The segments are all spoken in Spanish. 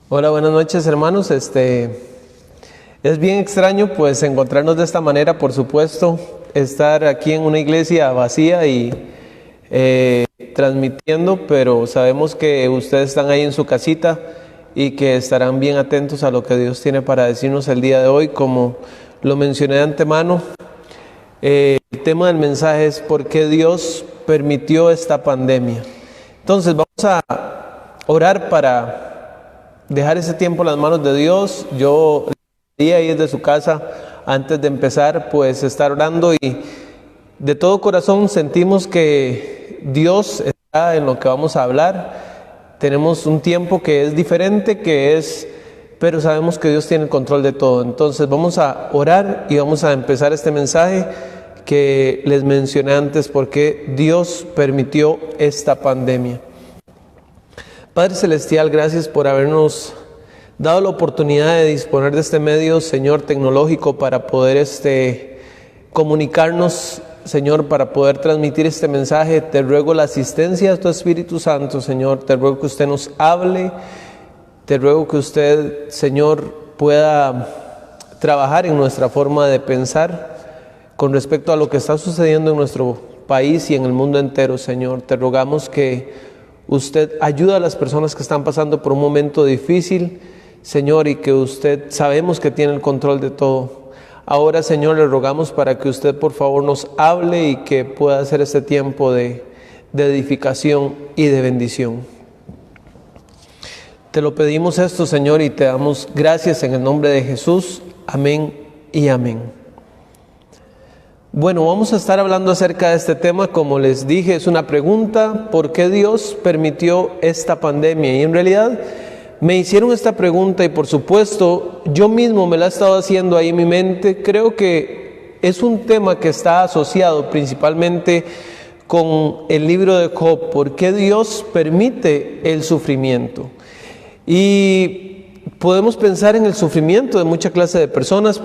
Hola, buenas noches, hermanos. Es bien extraño pues encontrarnos de esta manera, por supuesto, estar aquí en una iglesia vacía y transmitiendo, pero sabemos que ustedes están ahí en su casita y que estarán bien atentos a lo que Dios tiene para decirnos el día de hoy. Como lo mencioné de antemano, el tema del mensaje es ¿por qué Dios permitió esta pandemia? Entonces vamos a orar para dejar ese tiempo en las manos de Dios. Yo le pedí ahí desde su casa, antes de empezar, pues estar orando, y de todo corazón sentimos que Dios está en lo que vamos a hablar. Tenemos un tiempo que es diferente, pero sabemos que Dios tiene el control de todo. Entonces vamos a orar y vamos a empezar este mensaje que les mencioné antes, porque Dios permitió esta pandemia. Padre Celestial, gracias por habernos dado la oportunidad de disponer de este medio, Señor, tecnológico, para poder comunicarnos, Señor, para poder transmitir este mensaje. Te ruego la asistencia de tu Espíritu Santo, Señor. Te ruego que usted nos hable. Te ruego que usted, Señor, pueda trabajar en nuestra forma de pensar con respecto a lo que está sucediendo en nuestro país y en el mundo entero, Señor. Te rogamos que usted ayuda a las personas que están pasando por un momento difícil, Señor, y que usted sabemos que tiene el control de todo. Ahora, Señor, le rogamos para que usted, por favor, nos hable y que pueda hacer este tiempo de edificación y de bendición. Te lo pedimos esto, Señor, y te damos gracias en el nombre de Jesús. Amén y amén. Bueno, vamos a estar hablando acerca de este tema. Como les dije, es una pregunta: ¿por qué Dios permitió esta pandemia? Y en realidad me hicieron esta pregunta y por supuesto yo mismo me la he estado haciendo ahí en mi mente. Creo que es un tema que está asociado principalmente con el libro de Job. ¿Por qué Dios permite el sufrimiento? Y podemos pensar en el sufrimiento de mucha clase de personas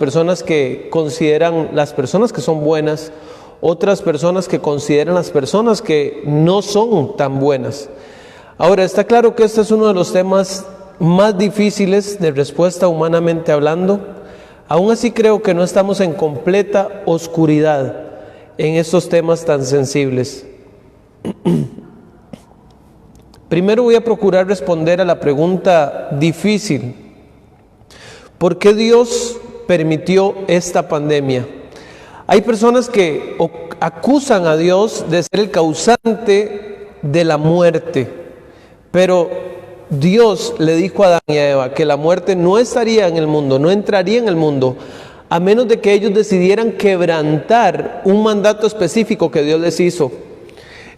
que consideran las personas que son buenas, otras personas que consideran las personas que no son tan buenas. Ahora, está claro que este es uno de los temas más difíciles de respuesta humanamente hablando. Aún así creo que no estamos en completa oscuridad en estos temas tan sensibles. Primero voy a procurar responder a la pregunta difícil: ¿por qué Dios permitió esta pandemia? Hay personas que acusan a Dios de ser el causante de la muerte, pero Dios le dijo a Adán y a Eva que la muerte no estaría en el mundo, no entraría en el mundo, a menos de que ellos decidieran quebrantar un mandato específico que Dios les hizo.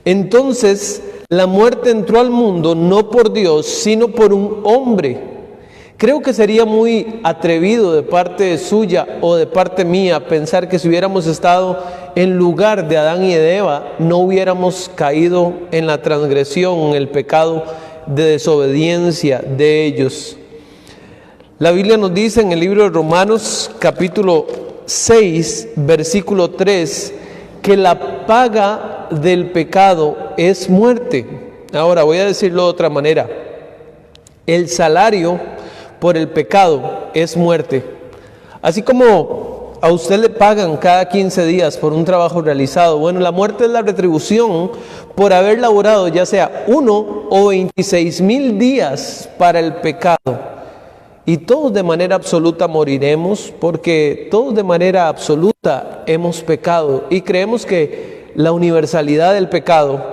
Entonces, la muerte entró al mundo no por Dios, sino por un hombre. Creo que sería muy atrevido de parte suya o de parte mía pensar que si hubiéramos estado en lugar de Adán y de Eva, no hubiéramos caído en la transgresión, en el pecado de desobediencia de ellos. La Biblia nos dice en el libro de Romanos, capítulo 6, versículo 3, que la paga del pecado es muerte. Ahora voy a decirlo de otra manera: el salario por el pecado es muerte. Así como a usted le pagan cada 15 días por un trabajo realizado, bueno, la muerte es la retribución por haber laborado ya sea 1 o 26,000 días para el pecado. Y todos de manera absoluta moriremos, porque todos de manera absoluta hemos pecado, y creemos que la universalidad del pecado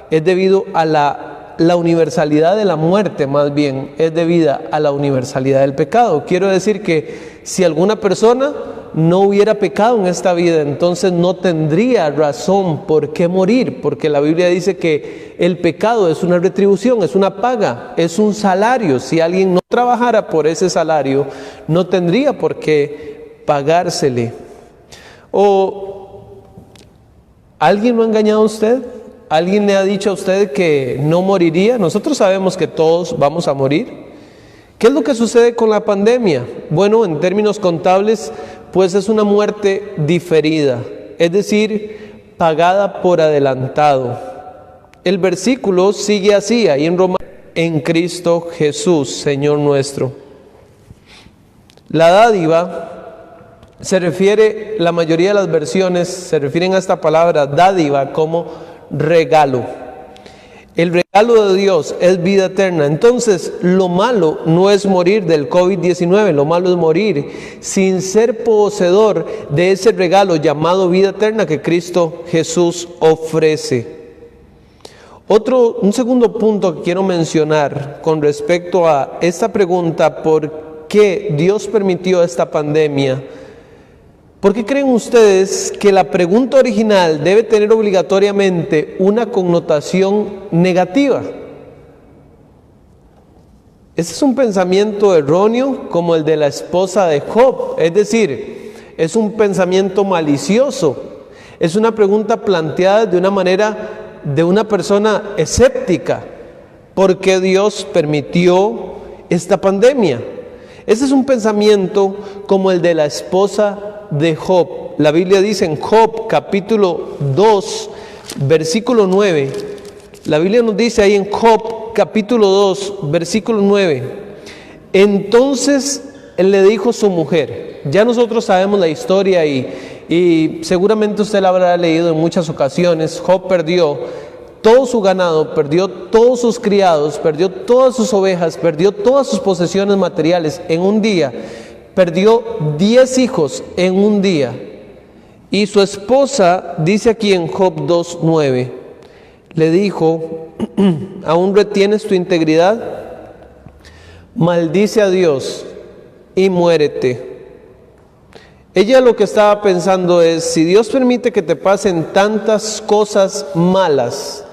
es debido a la universalidad de la muerte, más bien es debida a la universalidad del pecado. Quiero decir que si alguna persona no hubiera pecado en esta vida, entonces no tendría razón por qué morir, porque la Biblia dice que el pecado es una retribución, es una paga, es un salario. Si alguien no trabajara por ese salario, no tendría por qué pagársele. ¿O alguien lo ha engañado a usted? ¿Alguien le ha dicho a usted que no moriría? Nosotros sabemos que todos vamos a morir. ¿Qué es lo que sucede con la pandemia? Bueno, en términos contables, pues es una muerte diferida, es decir, pagada por adelantado. El versículo sigue así, ahí en Romanos en Cristo Jesús, Señor nuestro. La dádiva se refiere, la mayoría de las versiones se refieren a esta palabra dádiva como regalo. El regalo de Dios es vida eterna. Entonces, lo malo no es morir del COVID-19, lo malo es morir sin ser poseedor de ese regalo llamado vida eterna que Cristo Jesús ofrece. Un segundo punto que quiero mencionar con respecto a esta pregunta, ¿por qué Dios permitió esta pandemia? ¿Por qué creen ustedes que la pregunta original debe tener obligatoriamente una connotación negativa? Ese es un pensamiento erróneo como el de la esposa de Job, es decir, es un pensamiento malicioso. Es una pregunta planteada de una manera de una persona escéptica. ¿Por qué Dios permitió esta pandemia? Ese es un pensamiento como el de la esposa de Job. La Biblia dice en Job capítulo 2 versículo 9, la Biblia nos dice ahí en Job capítulo 2 versículo 9, entonces él le dijo a su mujer, ya nosotros sabemos la historia y seguramente usted la habrá leído en muchas ocasiones. Job perdió todo su ganado, perdió todos sus criados, perdió todas sus ovejas, perdió todas sus posesiones materiales en un día. Perdió 10 hijos en un día. Y su esposa, dice aquí en Job 2:9, le dijo, ¿aún retienes tu integridad? Maldice a Dios y muérete. Ella lo que estaba pensando es, si Dios permite que te pasen tantas cosas malas,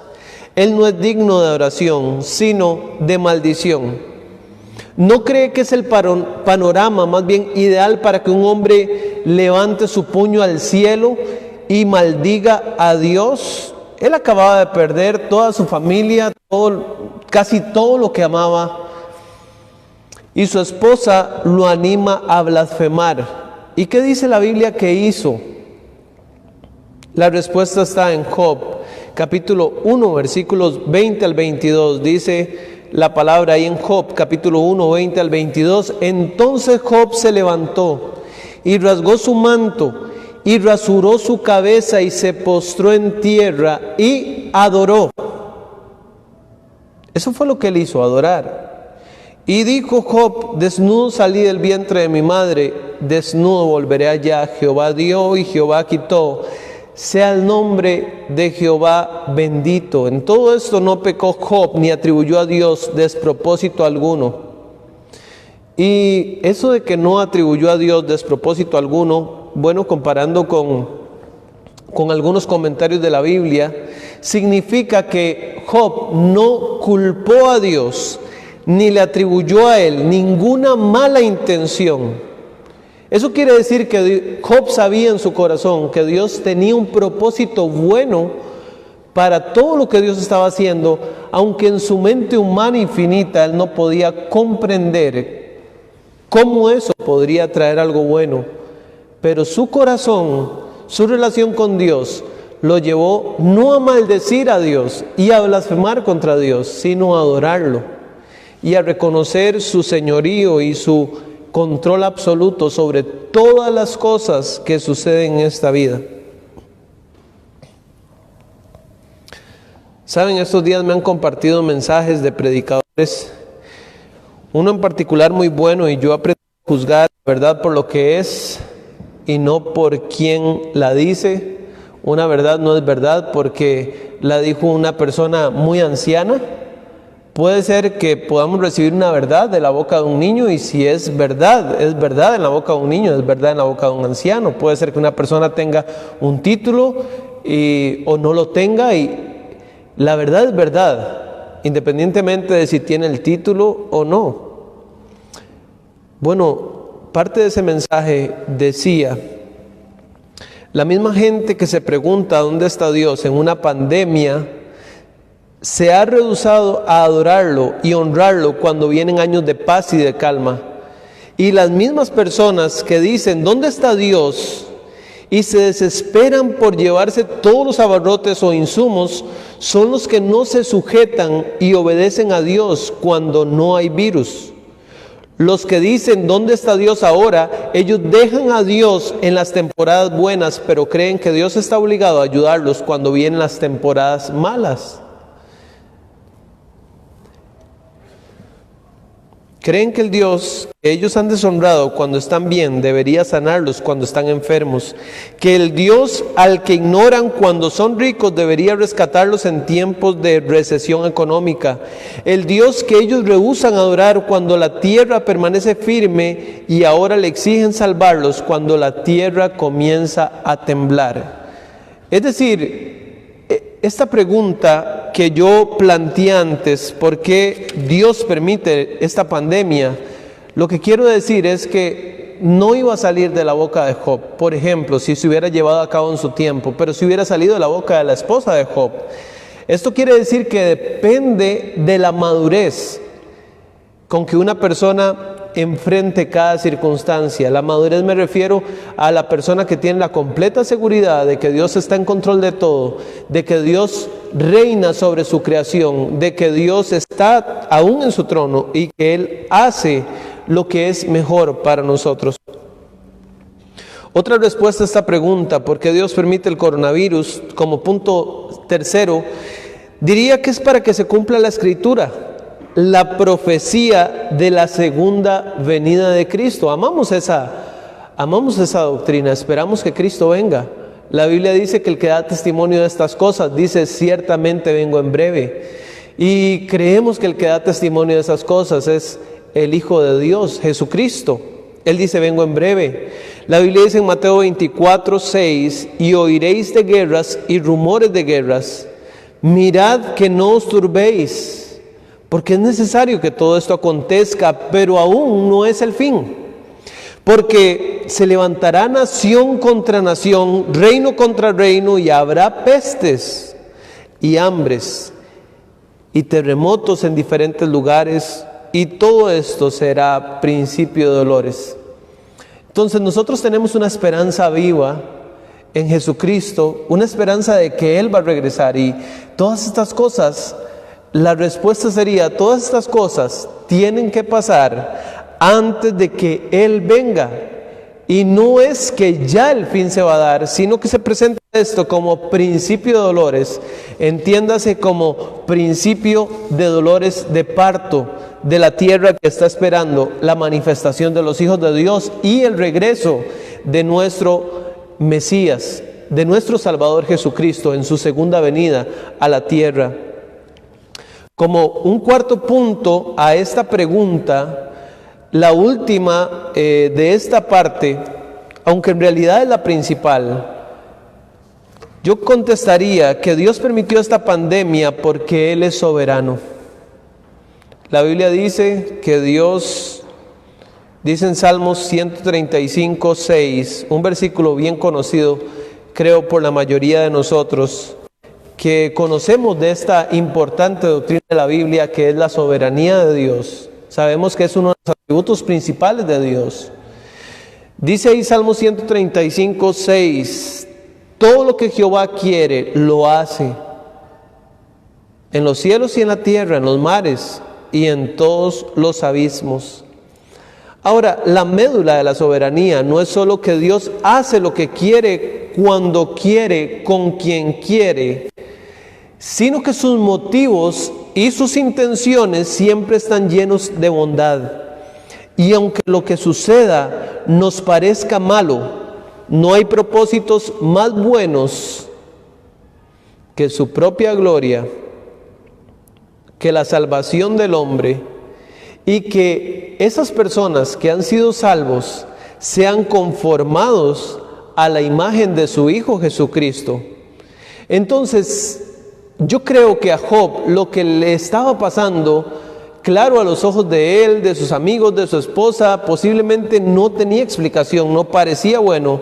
Él no es digno de oración, sino de maldición. ¿No cree que es el panorama más bien ideal para que un hombre levante su puño al cielo y maldiga a Dios? Él acababa de perder toda su familia, casi todo lo que amaba, y su esposa lo anima a blasfemar. ¿Y qué dice la Biblia que hizo? La respuesta está en Job, capítulo 1, versículos 20 al 22. Dice la palabra ahí en Job, capítulo 1, 20 al 22. Entonces Job se levantó y rasgó su manto y rasuró su cabeza y se postró en tierra y adoró. Eso fue lo que él hizo, adorar. Y dijo Job, desnudo salí del vientre de mi madre, desnudo volveré allá. Jehová dio y Jehová quitó. Sea el nombre de Jehová bendito. En todo esto no pecó Job, ni atribuyó a Dios despropósito alguno. Y eso de que no atribuyó a Dios despropósito alguno, bueno, comparando con algunos comentarios de la Biblia, significa que Job no culpó a Dios, ni le atribuyó a él ninguna mala intención. Eso quiere decir que Job sabía en su corazón que Dios tenía un propósito bueno para todo lo que Dios estaba haciendo, aunque en su mente humana infinita él no podía comprender cómo eso podría traer algo bueno. Pero su corazón, su relación con Dios, lo llevó no a maldecir a Dios y a blasfemar contra Dios, sino a adorarlo y a reconocer su señorío y su control absoluto sobre todas las cosas que suceden en esta vida. Saben, estos días me han compartido mensajes de predicadores, uno en particular muy bueno, y yo aprendí a juzgar la verdad por lo que es y no por quién la dice. Una verdad no es verdad porque la dijo una persona muy anciana. Puede ser que podamos recibir una verdad de la boca de un niño, y si es verdad en la boca de un niño, es verdad en la boca de un anciano. Puede ser que una persona tenga un título o no lo tenga, y la verdad es verdad, independientemente de si tiene el título o no. Bueno, parte de ese mensaje decía, la misma gente que se pregunta ¿dónde está Dios en una pandemia? Se ha rehusado a adorarlo y honrarlo cuando vienen años de paz y de calma. Y las mismas personas que dicen ¿dónde está Dios? Y se desesperan por llevarse todos los abarrotes o insumos, son los que no se sujetan y obedecen a Dios cuando no hay virus. Los que dicen, ¿dónde está Dios ahora? Ellos dejan a Dios en las temporadas buenas, pero creen que Dios está obligado a ayudarlos cuando vienen las temporadas malas. Creen que el Dios que ellos han deshonrado cuando están bien debería sanarlos cuando están enfermos. Que el Dios al que ignoran cuando son ricos debería rescatarlos en tiempos de recesión económica. El Dios que ellos rehúsan adorar cuando la tierra permanece firme y ahora le exigen salvarlos cuando la tierra comienza a temblar. Es decir, esta pregunta que yo planteé antes, ¿por qué Dios permite esta pandemia? Lo que quiero decir es que no iba a salir de la boca de Job, por ejemplo, si se hubiera llevado a cabo en su tiempo, pero si hubiera salido de la boca de la esposa de Job. Esto quiere decir que depende de la madurez con que una persona enfrente cada circunstancia. La madurez me refiero a la persona que tiene la completa seguridad de que Dios está en control de todo, de que Dios reina sobre su creación, de que Dios está aún en su trono y que Él hace lo que es mejor para nosotros. Otra respuesta a esta pregunta, ¿por qué Dios permite el coronavirus? Como punto tercero, diría que es para que se cumpla la Escritura, la profecía de la segunda venida de Cristo. Amamos esa doctrina, esperamos que Cristo venga. La Biblia dice que el que da testimonio de estas cosas, dice, ciertamente vengo en breve. Y creemos que el que da testimonio de esas cosas es el Hijo de Dios, Jesucristo. Él dice, vengo en breve. La Biblia dice en Mateo 24:6, y oiréis de guerras y rumores de guerras. Mirad que no os turbéis, porque es necesario que todo esto acontezca, pero aún no es el fin. Porque se levantará nación contra nación, reino contra reino, y habrá pestes y hambres y terremotos en diferentes lugares, y todo esto será principio de dolores. Entonces nosotros tenemos una esperanza viva en Jesucristo, una esperanza de que Él va a regresar, y todas estas cosas, la respuesta sería, todas estas cosas tienen que pasar antes de que Él venga. Y no es que ya el fin se va a dar, sino que se presenta esto como principio de dolores. Entiéndase como principio de dolores de parto de la tierra que está esperando la manifestación de los hijos de Dios y el regreso de nuestro Mesías, de nuestro Salvador Jesucristo en su segunda venida a la tierra. Como un cuarto punto a esta pregunta, la última de esta parte, aunque en realidad es la principal, yo contestaría que Dios permitió esta pandemia porque Él es soberano. La Biblia dice que Dios, dice en Salmos 135:6, un versículo bien conocido, creo por la mayoría de nosotros, que conocemos de esta importante doctrina de la Biblia, que es la soberanía de Dios. Sabemos que es uno de los atributos principales de Dios. Dice ahí Salmo 135:6, todo lo que Jehová quiere, lo hace, en los cielos y en la tierra, en los mares y en todos los abismos. Ahora, la médula de la soberanía no es solo que Dios hace lo que quiere, cuando quiere, con quien quiere, sino que sus motivos y sus intenciones siempre están llenos de bondad. Y aunque lo que suceda nos parezca malo, no hay propósitos más buenos que su propia gloria, que la salvación del hombre, y que esas personas que han sido salvos sean conformados a la imagen de su Hijo Jesucristo. Entonces, yo creo que a Job lo que le estaba pasando, claro, a los ojos de él, de sus amigos, de su esposa, posiblemente no tenía explicación, no parecía bueno,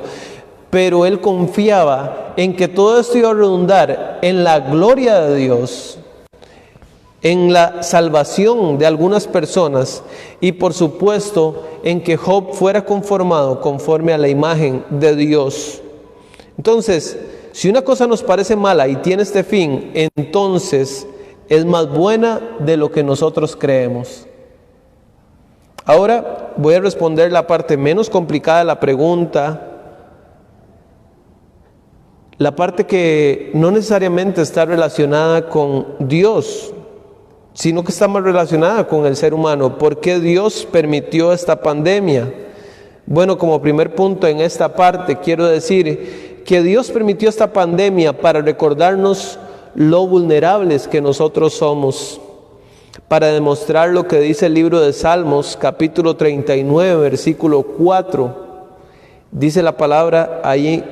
pero él confiaba en que todo esto iba a redundar en la gloria de Dios, en la salvación de algunas personas y por supuesto en que Job fuera conformado conforme a la imagen de Dios. Entonces, Si una cosa nos parece mala y tiene este fin, entonces es más buena de lo que nosotros creemos. Ahora voy a responder la parte menos complicada de la pregunta, la parte que no necesariamente está relacionada con Dios, sino que está más relacionada con el ser humano. ¿Por qué Dios permitió esta pandemia? Bueno, como primer punto en esta parte quiero decir que Dios permitió esta pandemia para recordarnos lo vulnerables que nosotros somos, para demostrar lo que dice el libro de Salmos, capítulo 39, versículo 4. Dice la palabra ahí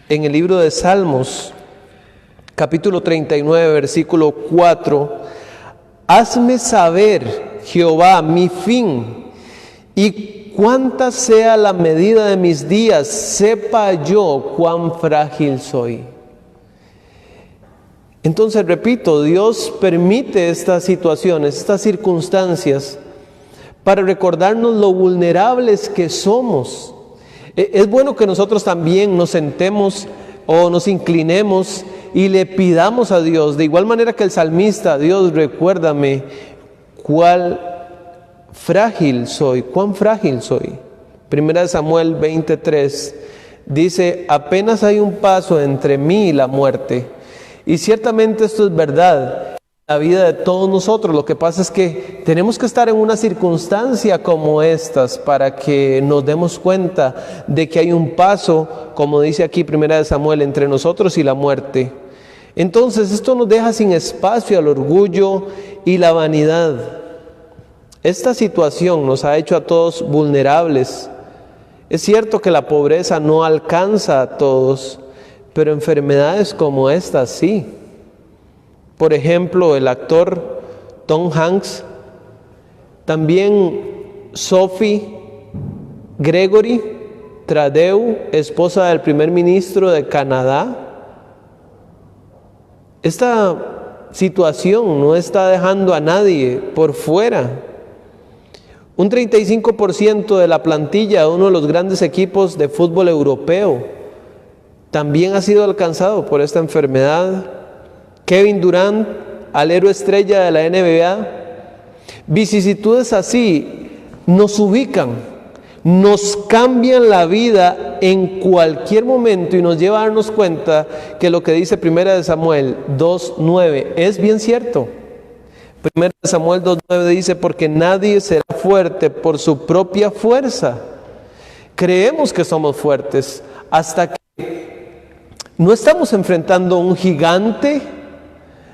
en el libro de Salmos, capítulo 39, versículo 4, hazme saber, Jehová, mi fin, y cuánta sea la medida de mis días, sepa yo cuán frágil soy. Entonces, repito, Dios permite estas situaciones, estas circunstancias, para recordarnos lo vulnerables que somos. Es bueno que nosotros también nos sentemos o nos inclinemos y le pidamos a Dios, de igual manera que el salmista, Dios, recuérdame cuán frágil soy. Primera de Samuel 23 dice, apenas hay un paso entre mí y la muerte. Y ciertamente esto es verdad. La vida de todos nosotros, lo que pasa es que tenemos que estar en una circunstancia como estas para que nos demos cuenta de que hay un paso, como dice aquí Primera de Samuel, entre nosotros y la muerte. Entonces esto nos deja sin espacio al orgullo y la vanidad. Esta situación nos ha hecho a todos vulnerables. Es cierto que la pobreza no alcanza a todos, pero enfermedades como estas sí. Por ejemplo, el actor Tom Hanks, también Sophie Gregory Trudeau, esposa del primer ministro de Canadá. Esta situación no está dejando a nadie por fuera. Un 35% de la plantilla de uno de los grandes equipos de fútbol europeo también ha sido alcanzado por esta enfermedad. Kevin Durant, al héroe estrella de la NBA. Vicisitudes así nos ubican, nos cambian la vida en cualquier momento y nos lleva a darnos cuenta que lo que dice Primera de Samuel 2:9 es bien cierto. Primera de Samuel 2:9 dice, porque nadie será fuerte por su propia fuerza. Creemos que somos fuertes hasta que no estamos enfrentando un gigante.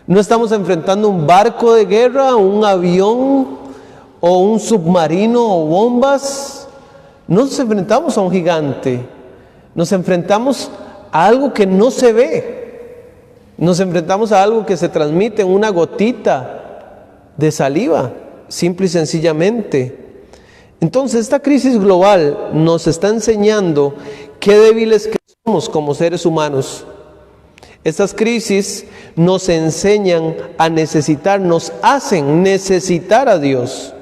No estamos enfrentando un barco de guerra, un avión o un submarino o bombas. No nos enfrentamos a un gigante. Nos enfrentamos a algo que no se ve. Nos enfrentamos a algo que se transmite en una gotita de saliva, simple y sencillamente. Entonces, esta crisis global nos está enseñando qué débiles que somos como seres humanos. Estas crisis nos enseñan a necesitar, nos hacen necesitar a Dios.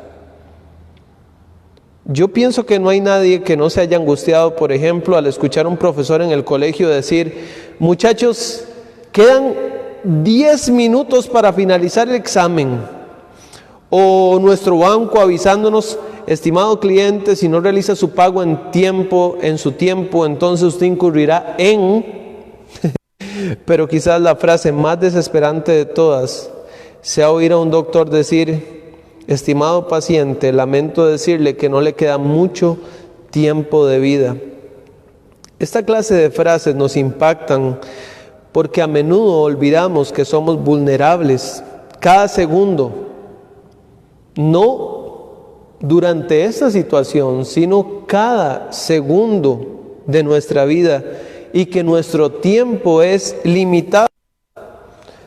Yo pienso que no hay nadie que no se haya angustiado, por ejemplo, al escuchar a un profesor en el colegio decir, muchachos, quedan 10 minutos para finalizar el examen. O nuestro banco avisándonos, estimado cliente, si no realiza su pago en su tiempo, entonces usted incurrirá en... Pero quizás la frase más desesperante de todas sea oír a un doctor decir, estimado paciente, lamento decirle que no le queda mucho tiempo de vida. Esta clase de frases nos impactan porque a menudo olvidamos que somos vulnerables cada segundo, no durante esta situación, sino cada segundo de nuestra vida, y que nuestro tiempo es limitado.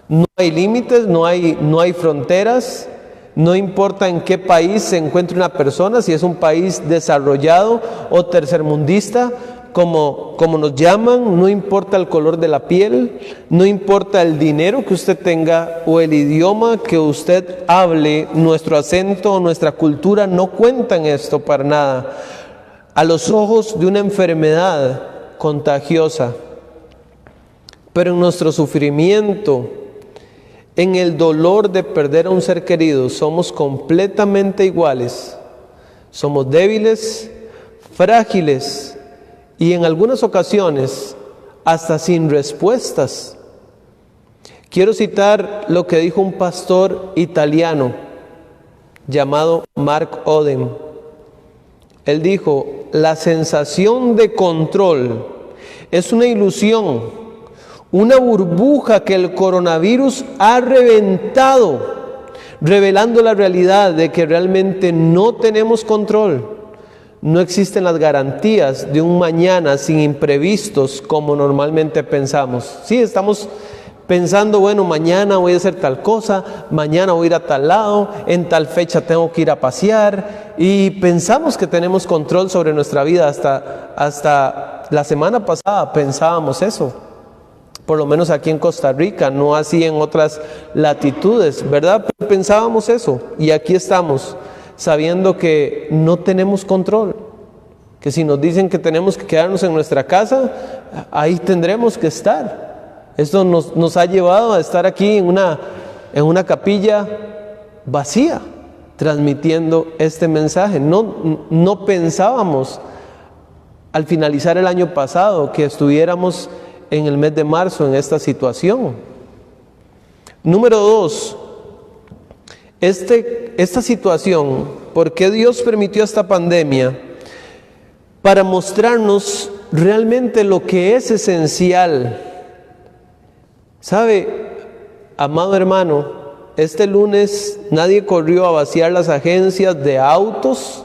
No hay límites, no hay fronteras, no importa en qué país se encuentre una persona, si es un país desarrollado o tercermundista, como nos llaman, no importa el color de la piel, no importa el dinero que usted tenga o el idioma que usted hable, nuestro acento, nuestra cultura no cuenta en esto para nada. A los ojos de una enfermedad contagiosa, pero en nuestro sufrimiento, en el dolor de perder a un ser querido, somos completamente iguales. Somos débiles, frágiles y en algunas ocasiones hasta sin respuestas. Quiero citar lo que dijo un pastor italiano llamado Mark Oden. Él dijo: la sensación de control es una ilusión, una burbuja que el coronavirus ha reventado, revelando la realidad de que realmente no tenemos control. No existen las garantías de un mañana sin imprevistos como normalmente pensamos. Sí, estamos pensando, bueno, mañana voy a hacer tal cosa, mañana voy a ir a tal lado, en tal fecha tengo que ir a pasear, y pensamos que tenemos control sobre nuestra vida. Hasta la semana pasada pensábamos eso, por lo menos aquí en Costa Rica, no así en otras latitudes, ¿verdad? Pero pensábamos eso, y aquí estamos, sabiendo que no tenemos control, que si nos dicen que tenemos que quedarnos en nuestra casa, ahí tendremos que estar. Esto nos ha llevado a estar aquí en una capilla vacía, transmitiendo este mensaje. No pensábamos al finalizar el año pasado que estuviéramos en el mes de marzo en esta situación. Número 2, esta situación, ¿por qué Dios permitió esta pandemia? Para mostrarnos realmente lo que es esencial. ¿Sabe, amado hermano? Este lunes nadie corrió a vaciar las agencias de autos,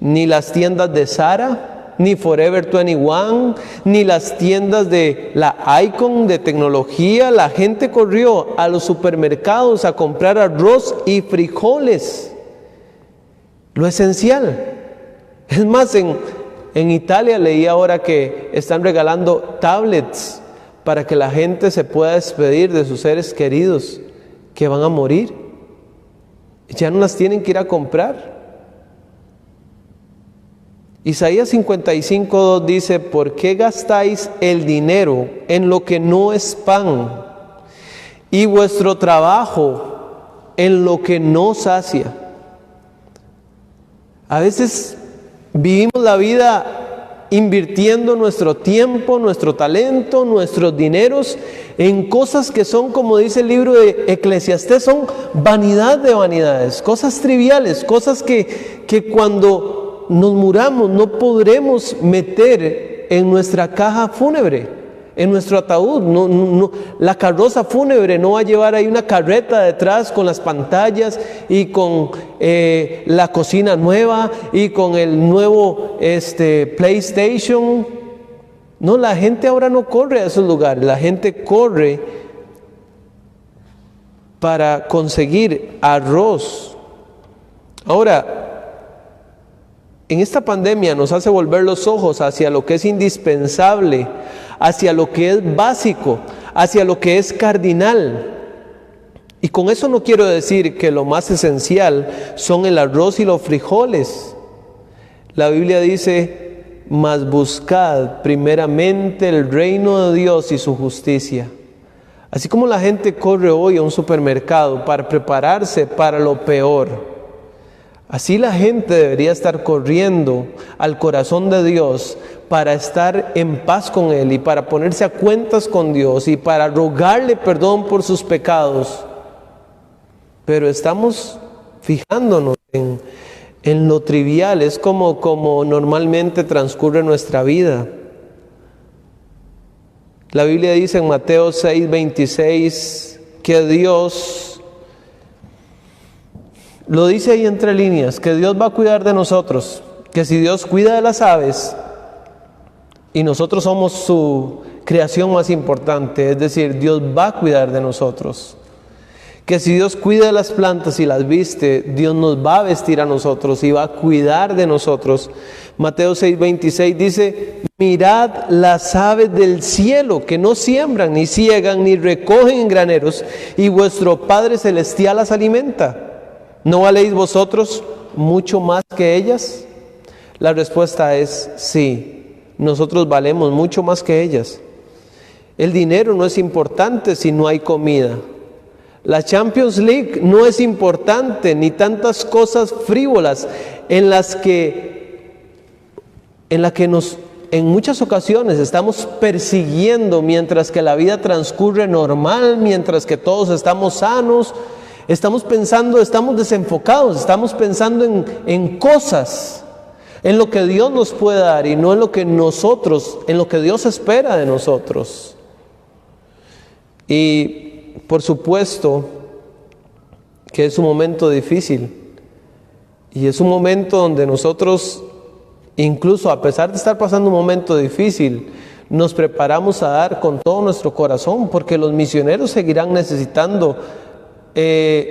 ni las tiendas de Zara, ni Forever 21, ni las tiendas de la Icon de tecnología. La gente corrió a los supermercados a comprar arroz y frijoles, lo esencial. Es más, en Italia leí ahora que están regalando tablets para que la gente se pueda despedir de sus seres queridos que van a morir. Ya no las tienen que ir a comprar. Isaías 55:2 dice: ¿por qué gastáis el dinero en lo que no es pan, y vuestro trabajo en lo que no sacia? A veces vivimos la vida invirtiendo nuestro tiempo, nuestro talento, nuestros dineros en cosas que son, como dice el libro de Eclesiastés, son vanidad de vanidades, cosas triviales, cosas que cuando nos muramos no podremos meter en nuestra caja fúnebre, en nuestro ataúd. La carroza fúnebre no va a llevar ahí una carreta detrás con las pantallas y con la cocina nueva y con el nuevo PlayStation. No, la gente ahora no corre a esos lugares. La gente corre para conseguir arroz. Ahora, en esta pandemia nos hace volver los ojos hacia lo que es indispensable, hacia lo que es básico, hacia lo que es cardinal. Y con eso no quiero decir que lo más esencial son el arroz y los frijoles. La Biblia dice: mas buscad primeramente el reino de Dios y su justicia. Así como la gente corre hoy a un supermercado para prepararse para lo peor, así la gente debería estar corriendo al corazón de Dios para estar en paz con Él y para ponerse a cuentas con Dios y para rogarle perdón por sus pecados. Pero estamos fijándonos en lo trivial, es como normalmente transcurre nuestra vida. La Biblia dice en Mateo 6:26 que Dios, lo dice ahí entre líneas, que Dios va a cuidar de nosotros, que si Dios cuida de las aves y nosotros somos su creación más importante, es decir, Dios va a cuidar de nosotros. Que si Dios cuida de las plantas y las viste, Dios nos va a vestir a nosotros y va a cuidar de nosotros. Mateo 6:26 dice: mirad las aves del cielo, que no siembran, ni ciegan, ni recogen en graneros, y vuestro Padre Celestial las alimenta. ¿No valéis vosotros mucho más que ellas? La respuesta es sí, nosotros valemos mucho más que ellas. El dinero no es importante si no hay comida. La Champions League no es importante, ni tantas cosas frívolas en las que en muchas ocasiones estamos persiguiendo mientras que la vida transcurre normal, mientras que todos estamos sanos. Estamos pensando, estamos desenfocados, estamos pensando en cosas, en lo que Dios nos puede dar y no en lo que en lo que Dios espera de nosotros. Y por supuesto que es un momento difícil y es un momento donde nosotros, incluso a pesar de estar pasando un momento difícil, nos preparamos a dar con todo nuestro corazón, porque los misioneros seguirán necesitando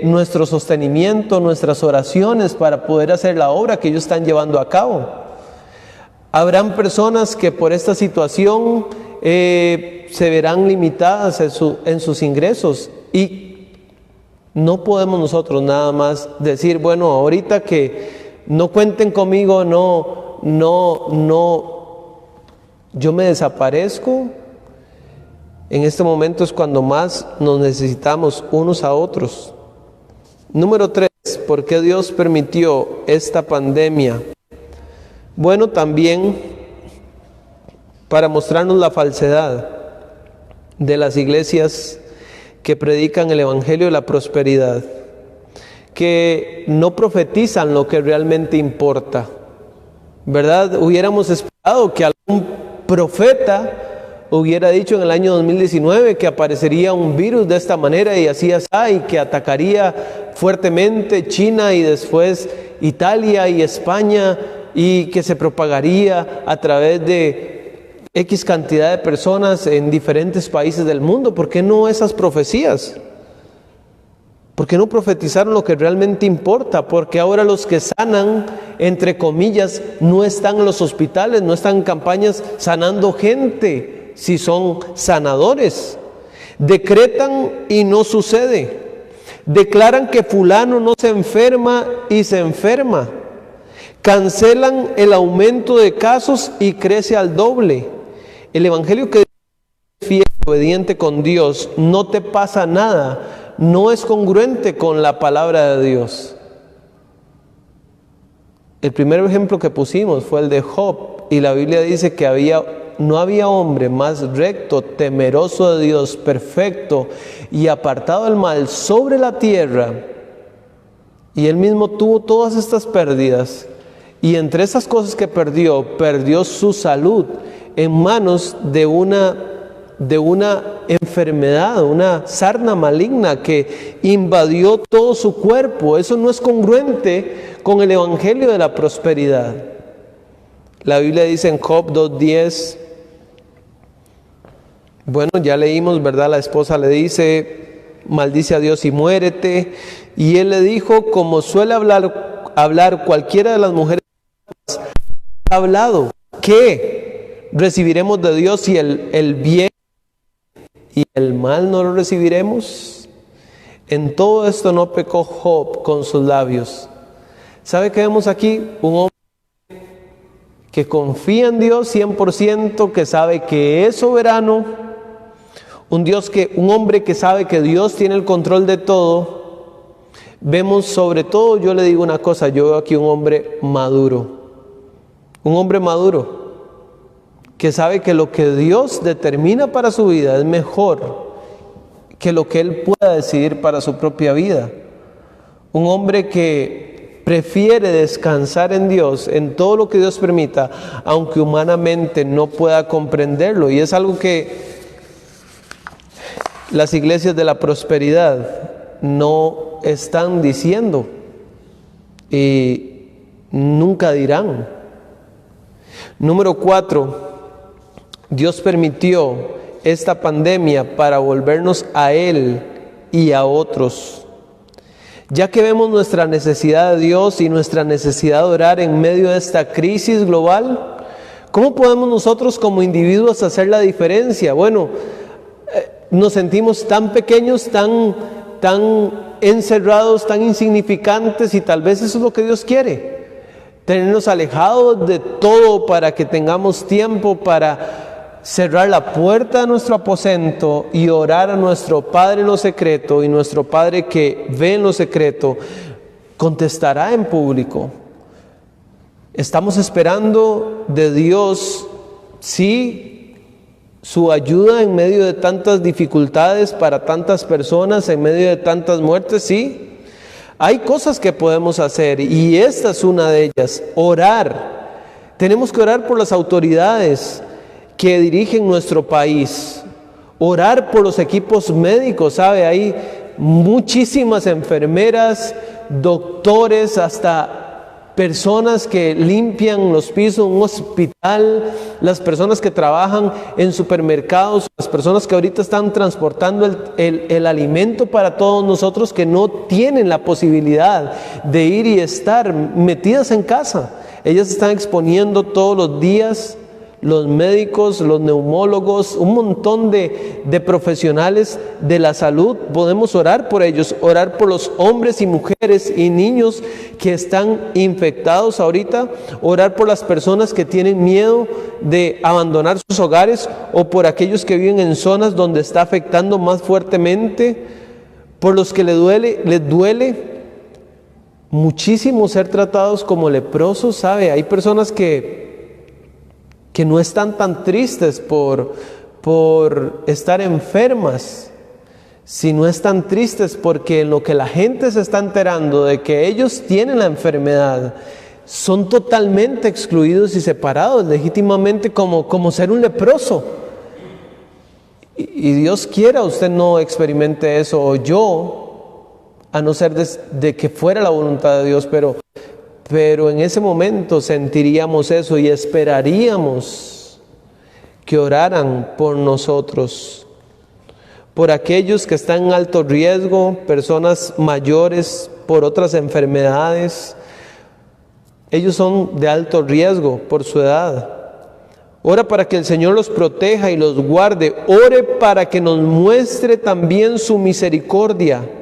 nuestro sostenimiento, nuestras oraciones para poder hacer la obra que ellos están llevando a cabo. Habrán personas que por esta situación se verán limitadas en sus ingresos, y no podemos nosotros nada más decir, bueno, ahorita que no cuenten conmigo, yo me desaparezco. En este momento es cuando más nos necesitamos unos a otros. Número 3, ¿por qué Dios permitió esta pandemia? Bueno, también para mostrarnos la falsedad de las iglesias que predican el evangelio de la prosperidad, que no profetizan lo que realmente importa, ¿verdad? Hubiéramos esperado que algún profeta hubiera dicho en el año 2019 que aparecería un virus de esta manera y así, y que atacaría fuertemente China y después Italia y España, y que se propagaría a través de X cantidad de personas en diferentes países del mundo. ¿Por qué no esas profecías? ¿Por qué no profetizaron lo que realmente importa? Porque ahora los que sanan, entre comillas, no están en los hospitales, no están en campañas sanando gente. Si son sanadores, decretan y no sucede, declaran que fulano no se enferma y se enferma, cancelan el aumento de casos y crece al doble. El evangelio que es fiel y obediente con Dios, no te pasa nada, no es congruente con la palabra de Dios. El primer ejemplo que pusimos fue el de Job, y la Biblia dice que no había hombre más recto, temeroso de Dios, perfecto y apartado del mal sobre la tierra. Y él mismo tuvo todas estas pérdidas, y entre esas cosas que perdió su salud en manos de una enfermedad, una sarna maligna que invadió todo su cuerpo. Eso no es congruente con el evangelio de la prosperidad. La Biblia dice en Job 2:10, bueno, ya leímos, ¿verdad? La esposa le dice, maldice a Dios y muérete. Y él le dijo, como suele hablar cualquiera de las mujeres, ha hablado, ¿qué recibiremos de Dios si el bien y el mal no lo recibiremos? En todo esto no pecó Job con sus labios. ¿Sabe qué vemos aquí? Un hombre que confía en Dios 100%, que sabe que es soberano, un hombre que sabe que Dios tiene el control de todo. Vemos sobre todo, yo le digo una cosa, yo veo aquí un hombre maduro, que sabe que lo que Dios determina para su vida es mejor que lo que él pueda decidir para su propia vida. Un hombre que prefiere descansar en Dios, en todo lo que Dios permita, aunque humanamente no pueda comprenderlo. Y es algo que las iglesias de la prosperidad no están diciendo y nunca dirán. Número 4, Dios permitió esta pandemia para volvernos a Él y a otros. Ya que vemos nuestra necesidad de Dios y nuestra necesidad de orar en medio de esta crisis global, ¿cómo podemos nosotros como individuos hacer la diferencia? Bueno, nos sentimos tan pequeños, tan encerrados, tan insignificantes, y tal vez eso es lo que Dios quiere, tenernos alejados de todo para que tengamos tiempo para cerrar la puerta de nuestro aposento y orar a nuestro Padre en lo secreto, y nuestro Padre que ve en lo secreto contestará en público. Estamos esperando de Dios, sí, su ayuda en medio de tantas dificultades para tantas personas, en medio de tantas muertes, sí. Hay cosas que podemos hacer y esta es una de ellas, orar. Tenemos que orar por las autoridades que dirigen nuestro país, orar por los equipos médicos, ¿sabe? Hay muchísimas enfermeras, doctores, hasta personas que limpian los pisos en un hospital, las personas que trabajan en supermercados, las personas que ahorita están transportando el alimento para todos nosotros que no tienen la posibilidad de ir y estar metidas en casa. Ellas están exponiendo todos los días. Los médicos, los neumólogos, un montón de profesionales de la salud, podemos orar por ellos, orar por los hombres y mujeres y niños que están infectados ahorita, orar por las personas que tienen miedo de abandonar sus hogares o por aquellos que viven en zonas donde está afectando más fuertemente, por los que les duele muchísimo ser tratados como leprosos, ¿sabe? Hay personas que no están tan tristes por estar enfermas, sino están tristes porque en lo que la gente se está enterando de que ellos tienen la enfermedad, son totalmente excluidos y separados legítimamente como ser un leproso. Y Dios quiera usted no experimente eso, o yo, a no ser de que fuera la voluntad de Dios, pero en ese momento sentiríamos eso y esperaríamos que oraran por nosotros, por aquellos que están en alto riesgo, personas mayores, por otras enfermedades. Ellos son de alto riesgo por su edad. Ora para que el Señor los proteja y los guarde. Ore para que nos muestre también su misericordia.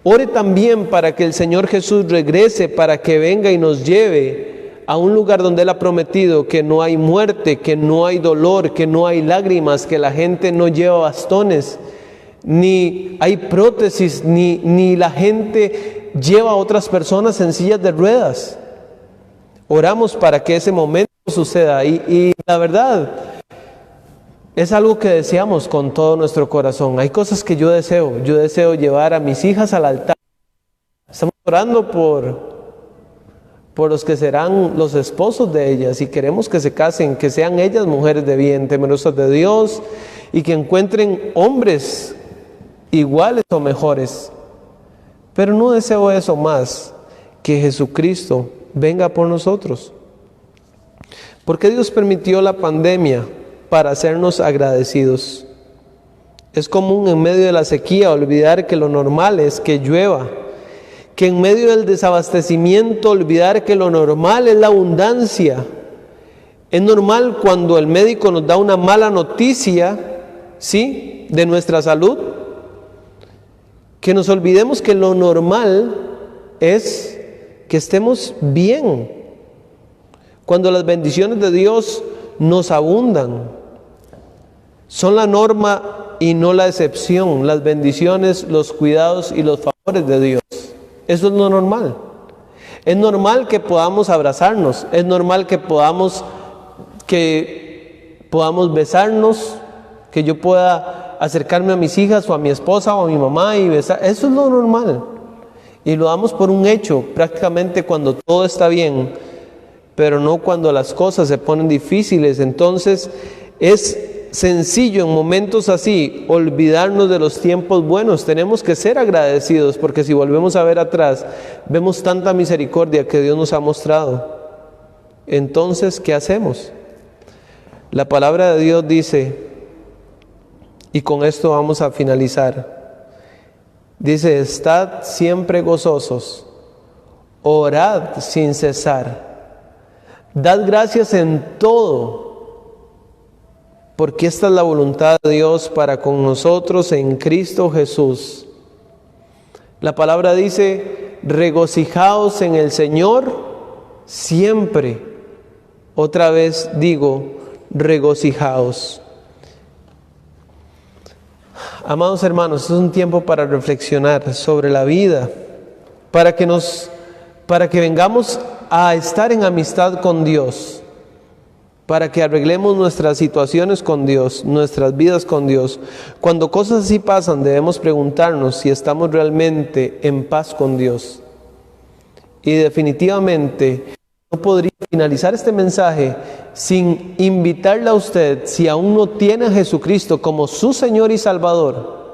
Ore también para que el Señor Jesús regrese, para que venga y nos lleve a un lugar donde Él ha prometido que no hay muerte, que no hay dolor, que no hay lágrimas, que la gente no lleva bastones, ni hay prótesis, ni la gente lleva a otras personas en sillas de ruedas. Oramos para que ese momento suceda y la verdad es algo que deseamos con todo nuestro corazón. Hay cosas que yo deseo llevar a mis hijas al altar. Estamos orando por los que serán los esposos de ellas y queremos que se casen, que sean ellas mujeres de bien, temerosas de Dios y que encuentren hombres iguales o mejores. Pero no deseo eso más, que Jesucristo venga por nosotros. ¿Por qué Dios permitió la pandemia? Para hacernos agradecidos. Es común en medio de la sequía olvidar que lo normal es que llueva, que en medio del desabastecimiento olvidar que lo normal es la abundancia. Es normal cuando el médico nos da una mala noticia, ¿sí?, de nuestra salud, que nos olvidemos que lo normal es que estemos bien. Cuando las bendiciones de Dios nos abundan, son la norma y no la excepción, las bendiciones, los cuidados y los favores de Dios. Eso es lo normal. Es normal que podamos abrazarnos, es normal que podamos besarnos, que yo pueda acercarme a mis hijas o a mi esposa o a mi mamá y besar. Eso es lo normal. Y lo damos por un hecho prácticamente cuando todo está bien, pero no cuando las cosas se ponen difíciles. Entonces es sencillo en momentos así olvidarnos de los tiempos buenos. Tenemos que ser agradecidos porque si volvemos a ver atrás, vemos tanta misericordia que Dios nos ha mostrado. Entonces, ¿qué hacemos? La palabra de Dios dice, y con esto vamos a finalizar, dice: estad siempre gozosos, orad sin cesar. Dad gracias en todo, porque esta es la voluntad de Dios para con nosotros en Cristo Jesús. La palabra dice: regocijaos en el Señor siempre. Otra vez digo, regocijaos. Amados hermanos, este es un tiempo para reflexionar sobre la vida, para que vengamos a estar en amistad con Dios, para que arreglemos nuestras situaciones con Dios, nuestras vidas con Dios. Cuando cosas así pasan, debemos preguntarnos si estamos realmente en paz con Dios. Y definitivamente no podría finalizar este mensaje sin invitarle a usted, si aún no tiene a Jesucristo como su Señor y Salvador,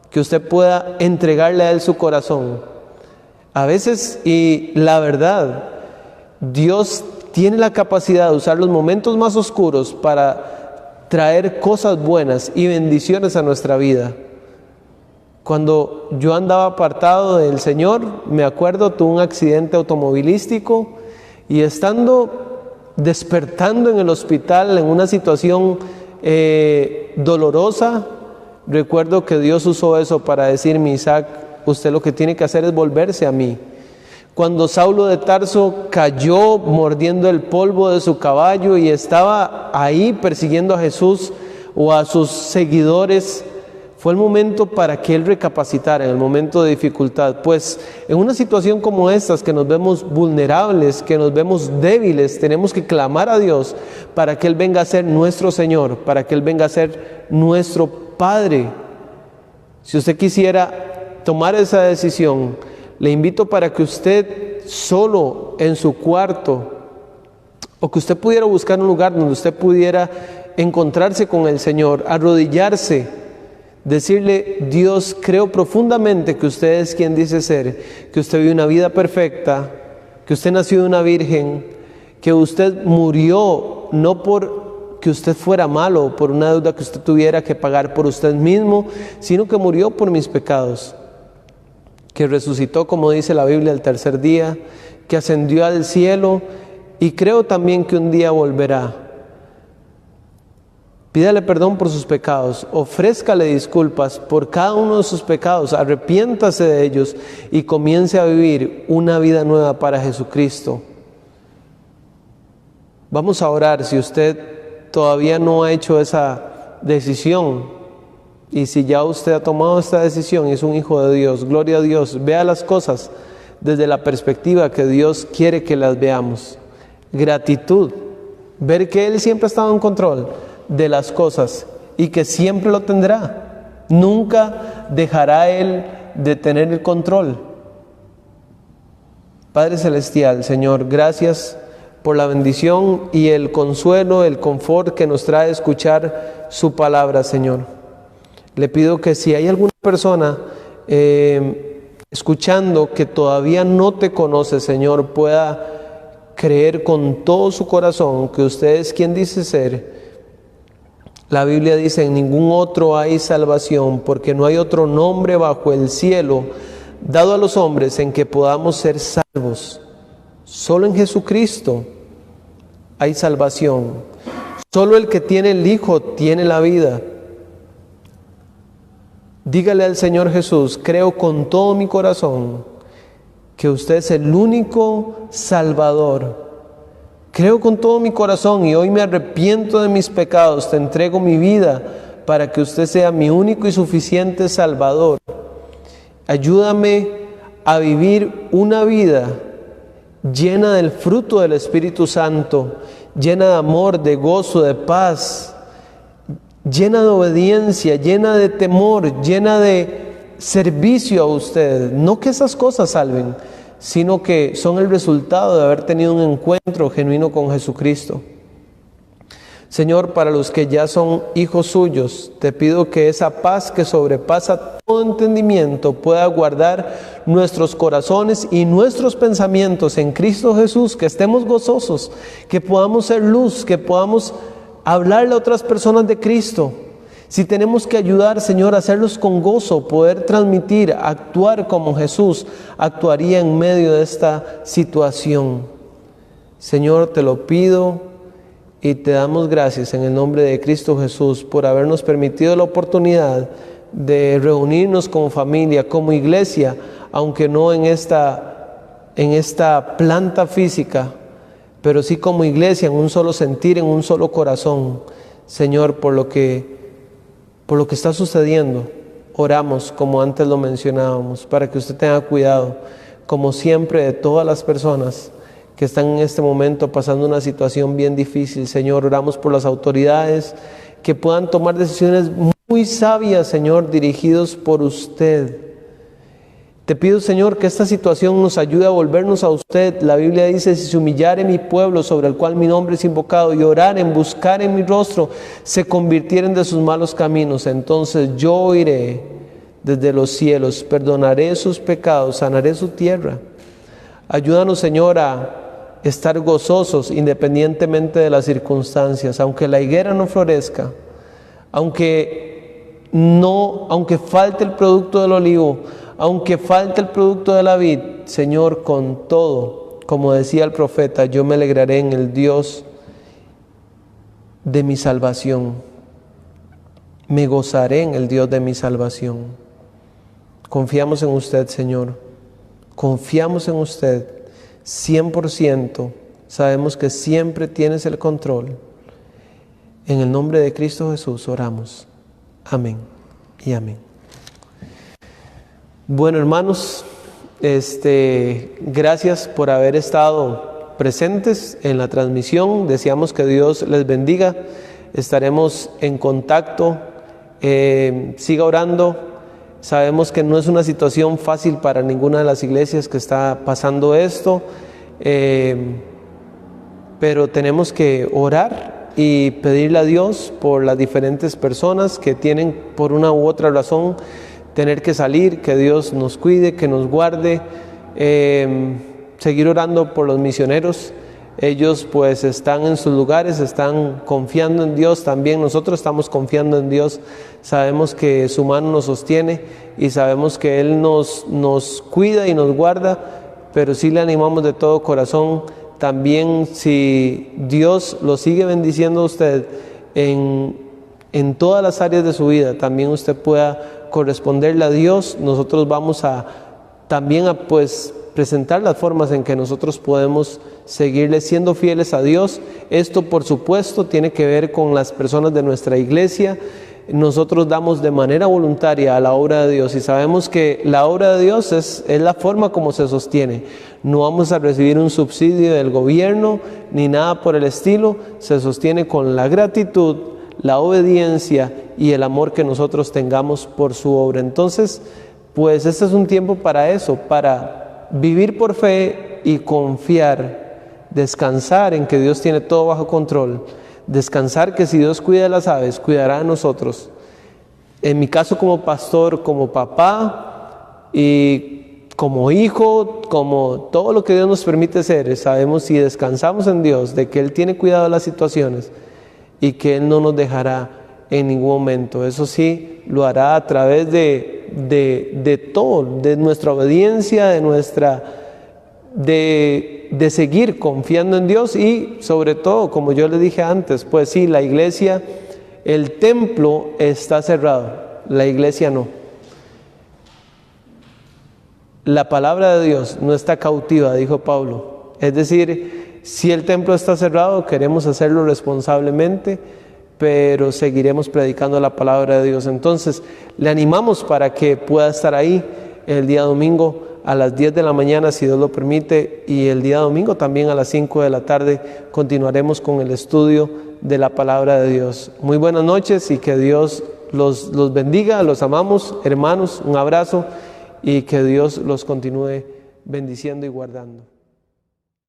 que usted pueda entregarle a Él su corazón. A veces, y la verdad, Dios tiene la capacidad de usar los momentos más oscuros para traer cosas buenas y bendiciones a nuestra vida. Cuando yo andaba apartado del Señor, me acuerdo, tuve un accidente automovilístico y despertando en el hospital en una situación dolorosa, recuerdo que Dios usó eso para decirme: Isaac, usted lo que tiene que hacer es volverse a mí. Cuando Saulo de Tarso cayó mordiendo el polvo de su caballo y estaba ahí persiguiendo a Jesús o a sus seguidores, fue el momento para que él recapacitara en el momento de dificultad. Pues en una situación como estas, que nos vemos vulnerables, que nos vemos débiles, tenemos que clamar a Dios para que Él venga a ser nuestro Señor, para que Él venga a ser nuestro Padre. Si usted quisiera tomar esa decisión, le invito para que usted solo en su cuarto, o que usted pudiera buscar un lugar donde usted pudiera encontrarse con el Señor, arrodillarse, decirle: Dios, creo profundamente que usted es quien dice ser, que usted vive una vida perfecta, que usted nació de una virgen, que usted murió no por que usted fuera malo, por una deuda que usted tuviera que pagar por usted mismo, sino que murió por mis pecados, que resucitó, como dice la Biblia, al tercer día, que ascendió al cielo, y creo también que un día volverá. Pídale perdón por sus pecados, ofrézcale disculpas por cada uno de sus pecados, arrepiéntase de ellos y comience a vivir una vida nueva para Jesucristo. Vamos a orar. Si usted todavía no ha hecho esa decisión, y si ya usted ha tomado esta decisión y es un hijo de Dios, gloria a Dios, vea las cosas desde la perspectiva que Dios quiere que las veamos. Gratitud, ver que Él siempre ha estado en control de las cosas y que siempre lo tendrá. Nunca dejará Él de tener el control. Padre Celestial, Señor, gracias por la bendición y el consuelo, el confort que nos trae escuchar su palabra, Señor. Le pido que si hay alguna persona escuchando que todavía no te conoce, Señor, pueda creer con todo su corazón que usted es quien dice ser. La Biblia dice: en ningún otro hay salvación, porque no hay otro nombre bajo el cielo dado a los hombres en que podamos ser salvos. Solo en Jesucristo hay salvación. Solo el que tiene el Hijo tiene la vida. Dígale al Señor Jesús: creo con todo mi corazón que usted es el único Salvador. Creo con todo mi corazón y hoy me arrepiento de mis pecados. Te entrego mi vida para que usted sea mi único y suficiente Salvador. Ayúdame a vivir una vida llena del fruto del Espíritu Santo, llena de amor, de gozo, de paz, llena de obediencia, llena de temor, llena de servicio a usted. No que esas cosas salven, sino que son el resultado de haber tenido un encuentro genuino con Jesucristo. Señor, para los que ya son hijos suyos, te pido que esa paz que sobrepasa todo entendimiento pueda guardar nuestros corazones y nuestros pensamientos en Cristo Jesús, que estemos gozosos, que podamos ser luz, que podamos hablarle a otras personas de Cristo. Si tenemos que ayudar, Señor, a hacerlos con gozo, poder transmitir, actuar como Jesús actuaría en medio de esta situación. Señor, te lo pido y te damos gracias en el nombre de Cristo Jesús por habernos permitido la oportunidad de reunirnos como familia, como iglesia, aunque no en esta planta física, pero sí como iglesia, en un solo sentir, en un solo corazón. Señor, por lo que está sucediendo, oramos como antes lo mencionábamos, para que usted tenga cuidado, como siempre, de todas las personas que están en este momento pasando una situación bien difícil. Señor, oramos por las autoridades, que puedan tomar decisiones muy sabias, Señor, dirigidos por usted. Te pido, Señor, que esta situación nos ayude a volvernos a usted. La Biblia dice: si se humillare mi pueblo, sobre el cual mi nombre es invocado, y oraren, buscaren mi rostro, se convirtieren de sus malos caminos, entonces yo oiré desde los cielos, perdonaré sus pecados, sanaré su tierra. Ayúdanos, Señor, a estar gozosos independientemente de las circunstancias, aunque la higuera no florezca, aunque falte el producto del olivo, aunque falte el producto de la vid. Señor, con todo, como decía el profeta, yo me alegraré en el Dios de mi salvación, me gozaré en el Dios de mi salvación. Confiamos en usted, Señor, confiamos en usted 100%, sabemos que siempre tienes el control. En el nombre de Cristo Jesús oramos. Amén y amén. Bueno, hermanos, gracias por haber estado presentes en la transmisión. Deseamos que Dios les bendiga. Estaremos en contacto. Siga orando. Sabemos que no es una situación fácil para ninguna de las iglesias que está pasando esto, pero tenemos que orar y pedirle a Dios por las diferentes personas que tienen por una u otra razón tener que salir, que Dios nos cuide, que nos guarde. Seguir orando por los misioneros. Ellos pues están en sus lugares, están confiando en Dios, también nosotros estamos confiando en Dios. Sabemos que su mano nos sostiene y sabemos que Él nos cuida y nos guarda, pero sí le animamos de todo corazón. También, si Dios lo sigue bendiciendo a usted en todas las áreas de su vida, también usted pueda corresponderle a Dios. Nosotros vamos también a presentar las formas en que nosotros podemos seguirle siendo fieles a Dios. Esto, por supuesto, tiene que ver con las personas de nuestra iglesia. Nosotros damos de manera voluntaria a la obra de Dios y sabemos que la obra de Dios es la forma como se sostiene. No vamos a recibir un subsidio del gobierno ni nada por el estilo. Se sostiene con la gratitud, la obediencia y el amor que nosotros tengamos por su obra. Entonces, pues este es un tiempo para eso, para vivir por fe y confiar, descansar en que Dios tiene todo bajo control, descansar que si Dios cuida de las aves, cuidará de nosotros. En mi caso, como pastor, como papá y como hijo, como todo lo que Dios nos permite ser, sabemos, si descansamos en Dios, de que Él tiene cuidado de las situaciones y que Él no nos dejará en ningún momento. Eso sí, lo hará a través de todo, de nuestra obediencia, de seguir confiando en Dios y sobre todo, como yo les dije antes, pues sí, la iglesia, el templo está cerrado, la iglesia no. La palabra de Dios no está cautiva, dijo Pablo. Es decir, si el templo está cerrado, queremos hacerlo responsablemente, pero seguiremos predicando la palabra de Dios. Entonces, le animamos para que pueda estar ahí el día domingo a las 10 de la mañana, si Dios lo permite, y el día domingo también a las 5 de la tarde continuaremos con el estudio de la palabra de Dios. Muy buenas noches y que Dios los bendiga. Los amamos, hermanos, un abrazo, y que Dios los continúe bendiciendo y guardando.